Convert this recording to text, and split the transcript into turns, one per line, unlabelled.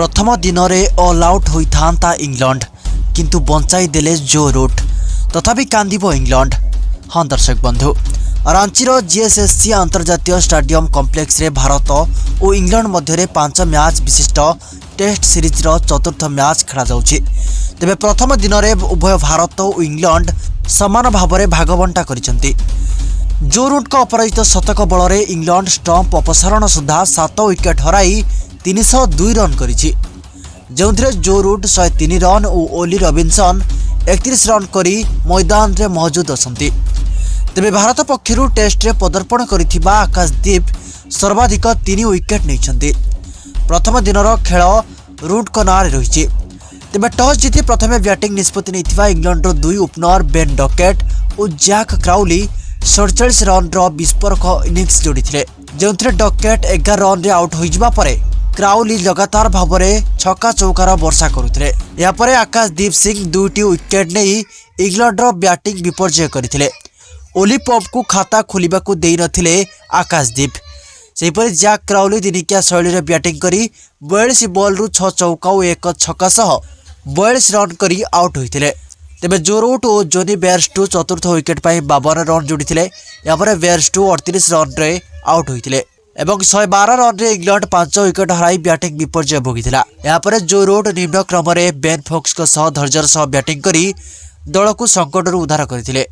प्रथम दिन में ऑल आउट होता इंग्लैंड किंतु बंचाई देले जो रूट तथापि कांदिबो इंग्लैंड। हाँ दर्शक बंधु, रांचीर जीएसएससी अंतर्जातीय स्टाडियम कॉम्प्लेक्स रे भारत और इंग्लैंड मध्य 5 मैच विशिष्ट टेस्ट सीरीज चतुर्थ मैच खेला जाउछि। तेबे प्रथम दिन में उभय भारत और इंग्लैंड समान भाव में भागबंटा करिसेंति। जो रूट को अपराजित शतक बल में इंग्लैंड स्टंप अपसारण सुधा 7 विकेट हराई 302 रन करिछि, जो जो रूट 103 रन और ओली रॉबिन्सन 31 रन करी मैदान रे मौजूद अछंती। तेबे भारत पक्षरु टेस्ट रे पदार्पण करिथिबा आकाशदीप सर्वाधिक 3 विकेट नैछंती। प्रथम दिनर खेल रूट को नारे रहिछि। तेबे टॉस जीति प्रथमे बैटिंग निष्पत्ति नैथिबा इंग्लैंड रो 2 ओपनर बेन डकेट और जैक क्राउली 47 रन रो विस्फोरक इनिंग्स जोड़िथिले, जोंथरे डकेट 11 रन रे आउट होइजिबा परे क्राउली लगातार भाव में छक्का चौकार वर्षा करुଥିଲେ। या परे आकाशदीप सिंह 2टी विकेट नहीं इंग्लैंड बैटिंग विपर्जय करथिले। ओली पॉप को खाता खोलिबाकू देई नथिले आकाशदीप। सेहिपरि जैक क्राउली दिनिकिया शैली रे बैटिंग करी 42 बॉल रु 6 चौका और 1 छक्का सह 42 रन करी आउट होइथिले। तेबे जो रूट और जोनी बेयरस्टो चतुर्थ विकेट पाई 52 रन जोड़िथिले। या परे बेयरस्टो 38 रन रे आउट होइथिले एवं 112 रन रे इंग्लैंड 5 विकेट हराई बैटिंग विपर्जय भोगिथिला। या परे जो रूट निम्न क्रम रे बेन फोक्स को सह धैर्यर सह बैटिंग करी दल को संकट उद्धार करथिले।